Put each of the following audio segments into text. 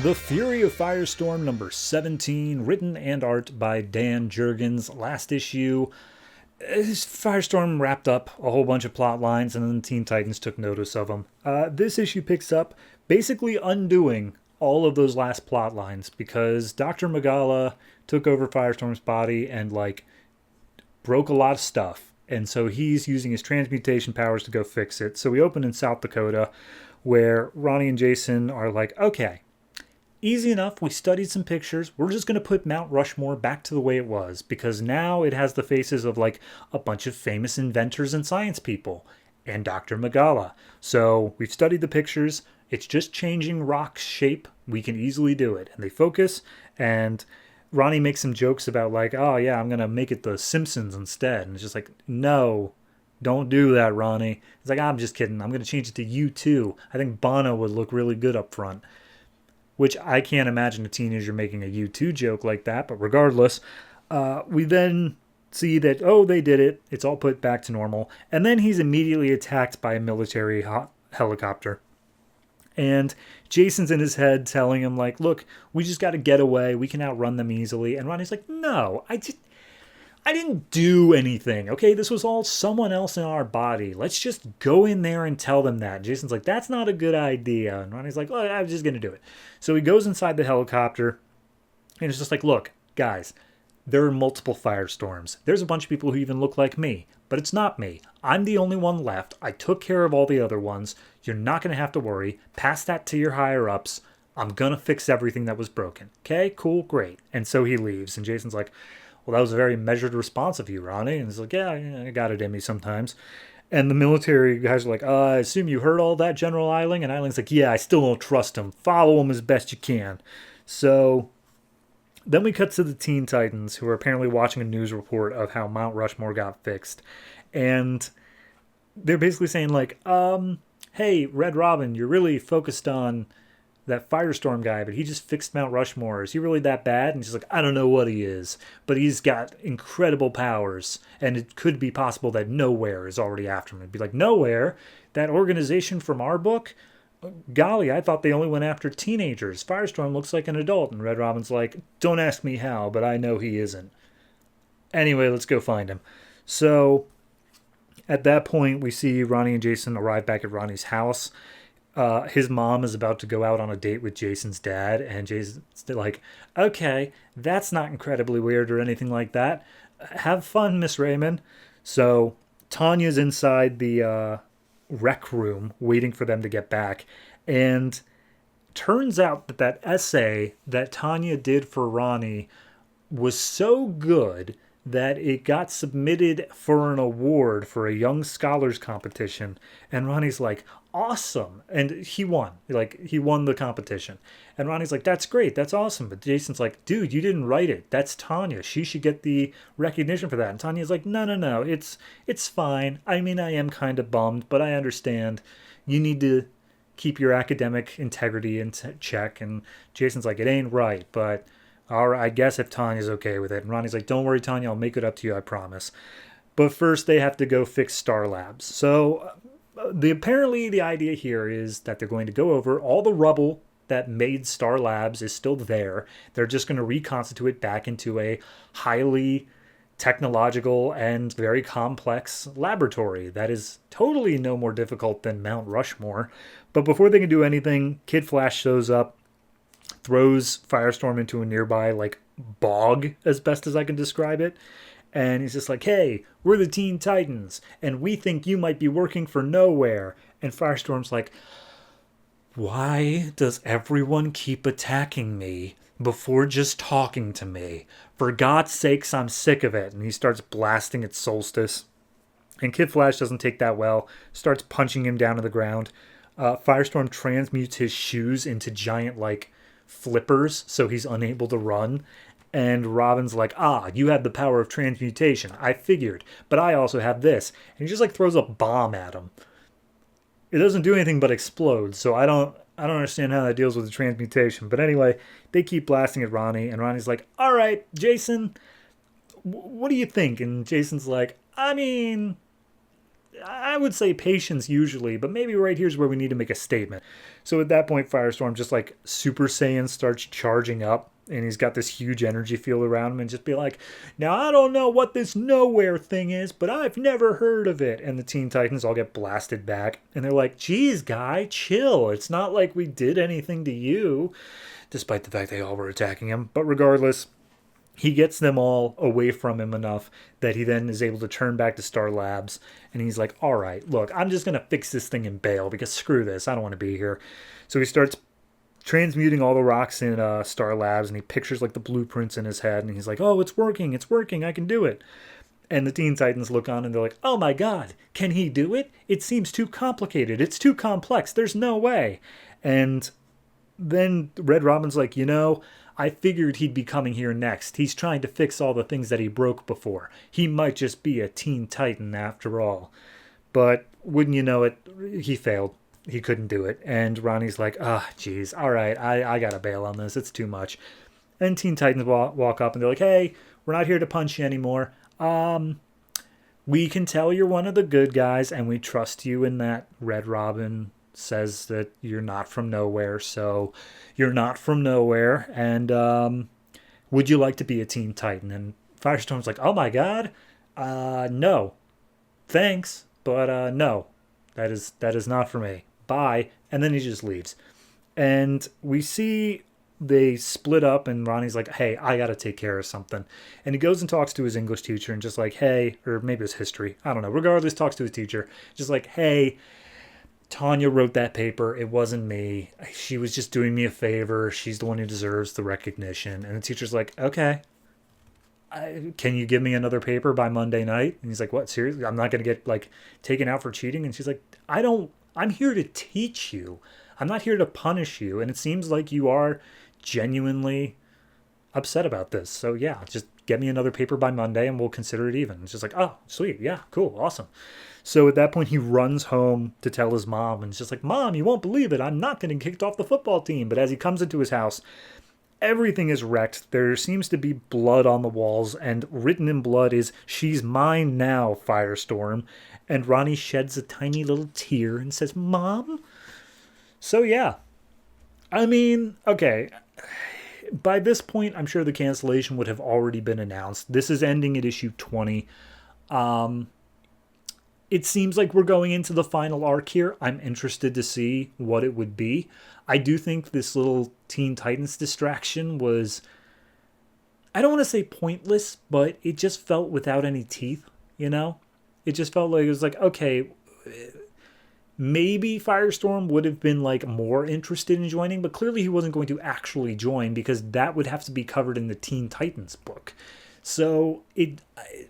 The Fury of Firestorm number 17, written and art by Dan Jurgens. Last issue, Firestorm wrapped up a whole bunch of plot lines and then Teen Titans took notice of them. This issue picks up basically undoing all of those last plot lines because Dr. Magala took over Firestorm's body and broke a lot of stuff. And so he's using his transmutation powers to go fix it. So we open in South Dakota where Ronnie and Jason are like, okay, easy enough. We studied some pictures. We're just going to put Mount Rushmore back to the way it was because now it has the faces of a bunch of famous inventors and science people and Dr. Magala. So we've studied the pictures. It's just changing rock's shape. We can easily do it. And they focus, and Ronnie makes some jokes about oh yeah, I'm going to make it the Simpsons instead. And it's just no, don't do that, Ronnie. It's I'm just kidding. I'm going to change it to U2. I think Bono would look really good up front. Which I can't imagine a teenager making a U2 joke like that. But regardless, we then see that, oh, they did it. It's all put back to normal. And then he's immediately attacked by a military helicopter. And Jason's in his head telling him, look, we just got to get away. We can outrun them easily. And Ronnie's like, no, I didn't do anything. Okay, this was all someone else in our body. Let's just go in there and tell them that. And Jason's like, that's not a good idea. And Ronnie's like, well, I'm just going to do it. So he goes inside the helicopter and it's just look, guys, there are multiple firestorms. There's a bunch of people who even look like me, but it's not me. I'm the only one left. I took care of all the other ones. You're not going to have to worry. Pass that to your higher ups. I'm going to fix everything that was broken. Okay, cool, great. And so he leaves. And Jason's like, well, that was a very measured response of you, Ronnie. And he's like, yeah, I got it in me sometimes. And the military guys are like, I assume you heard all that, General Eiling? And Eiling's like, yeah, I still don't trust him. Follow him as best you can. So then we cut to the Teen Titans, who are apparently watching a news report of how Mount Rushmore got fixed. And they're basically saying, hey, Red Robin, you're really focused on that Firestorm guy, but he just fixed Mount Rushmore. Is he really that bad? And he's like, I don't know what he is, but he's got incredible powers, and it could be possible that Nowhere is already after him. It'd be like, Nowhere? That organization from our book? Golly, I thought they only went after teenagers. Firestorm looks like an adult. And Red Robin's like, don't ask me how, but I know he isn't. Anyway, let's go find him. So at that point, we see Ronnie and Jason arrive back at Ronnie's house. His mom is about to go out on a date with Jason's dad, and Jason's like, okay, that's not incredibly weird or anything like that. Have fun, Miss Raymond. So Tanya's inside the rec room waiting for them to get back, and turns out that essay that Tanya did for Ronnie was so good that it got submitted for an award for a young scholars competition. And Ronnie's like, awesome. And he won. He won the competition. And Ronnie's like, that's great. That's awesome. But Jason's like, dude, you didn't write it. That's Tanya. She should get the recognition for that. And Tanya's like, no. It's fine. I mean, I am kind of bummed, but I understand. You need to keep your academic integrity in check. And Jason's like, it ain't right, but all right, I guess if Tanya's okay with it. And Ronnie's like, don't worry, Tanya, I'll make it up to you, I promise. But first, they have to go fix Star Labs. So apparently the idea here is that they're going to go over all the rubble that made Star Labs is still there. They're just going to reconstitute it back into a highly technological and very complex laboratory that is totally no more difficult than Mount Rushmore. But before they can do anything, Kid Flash shows up, throws Firestorm into a nearby bog, as best as I can describe it. And he's just like, hey, we're the Teen Titans, and we think you might be working for Nowhere. And Firestorm's like, why does everyone keep attacking me before just talking to me? For God's sakes, I'm sick of it. And he starts blasting at Solstice. And Kid Flash doesn't take that well, starts punching him down to the ground. Firestorm transmutes his shoes into giant, flippers, so he's unable to run. And Robin's like, you have the power of transmutation. I figured, but I also have this. And he just throws a bomb at him. It doesn't do anything but explode, so I don't understand how that deals with the transmutation. But anyway, they keep blasting at Ronnie, and Ronnie's like, all right, Jason, what do you think? And Jason's like, I mean, I would say patience usually, but maybe right here's where we need to make a statement. So at that point, Firestorm just like Super Saiyan starts charging up, and he's got this huge energy field around him, and just be like, now I don't know what this nowhere thing is, but I've never heard of it. And the Teen Titans all get blasted back, and they're like, geez, guy, chill. It's not like we did anything to you, despite the fact they all were attacking him. But regardless, he gets them all away from him enough that he then is able to turn back to Star Labs, and he's like, all right, look, I'm just going to fix this thing and bail because screw this. I don't want to be here. So he starts transmuting all the rocks in Star Labs, and he pictures like the blueprints in his head, and he's like, oh, it's working, I can do it. And the Teen Titans look on and they're like, oh my god, can he do it? It seems too complicated. It's too complex. There's no way. And then Red Robin's like, I figured he'd be coming here next. He's trying to fix all the things that he broke before. He might just be a Teen Titan after all. But wouldn't you know it, he failed. He couldn't do it. And Ronnie's like, geez, all right, I gotta bail on this. It's too much. And Teen Titans walk up and they're like, hey, we're not here to punch you anymore. We can tell you're one of the good guys, and we trust you in that. Red Robin says that you're not from nowhere, so you're not from nowhere, and would you like to be a Teen Titan? And Firestorm's like, oh my god, no, thanks, but no, that is not for me, bye. And then he just leaves, and we see they split up, and Ronnie's like, hey, I gotta take care of something. And he goes and talks to his English teacher, and just like, hey, or maybe it's history, I don't know, regardless, talks to his teacher, just like, hey, Tanya wrote that paper. It wasn't me. She was just doing me a favor. She's the one who deserves the recognition. And the teacher's like, okay, can you give me another paper by Monday night? And he's like, what, seriously? I'm not going to get like taken out for cheating? And she's like, I'm here to teach you. I'm not here to punish you. And it seems like you are genuinely upset about this. So yeah, just get me another paper by Monday and we'll consider it even. It's just like, oh, sweet. Yeah, cool. Awesome. So at that point, he runs home to tell his mom, and it's just like, Mom, you won't believe it. I'm not getting kicked off the football team. But as he comes into his house, everything is wrecked. There seems to be blood on the walls, and written in blood is, she's mine now, Firestorm. And Ronnie sheds a tiny little tear and says, Mom? So yeah. I mean, okay. By this point, I'm sure the cancellation would have already been announced. This is ending at issue 20. It seems like we're going into the final arc here. I'm interested to see what it would be. I do think this little Teen Titans distraction was, I don't want to say pointless, but it just felt without any teeth, It just felt like it was like, okay, maybe Firestorm would have been like more interested in joining, but clearly he wasn't going to actually join because that would have to be covered in the Teen Titans book. So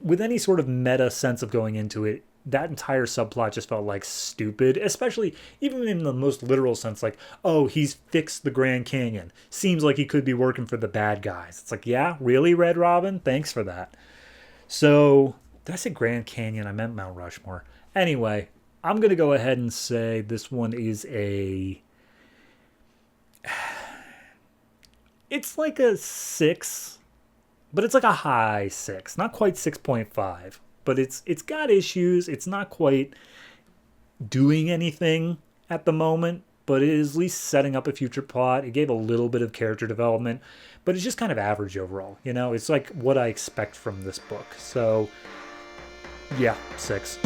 with any sort of meta sense of going into it, that entire subplot just felt like stupid, especially even in the most literal sense, like, oh, he's fixed the Grand Canyon. Seems like he could be working for the bad guys. It's like, yeah, really, Red Robin? Thanks for that. So, did I say Grand Canyon? I meant Mount Rushmore. Anyway, I'm going to go ahead and say this one is it's like a 6, but it's like a high 6, not quite 6.5. But it's got issues. It's not quite doing anything at the moment, but it is at least setting up a future plot. It gave a little bit of character development, but it's just kind of average overall. It's like what I expect from this book. So, yeah, 6.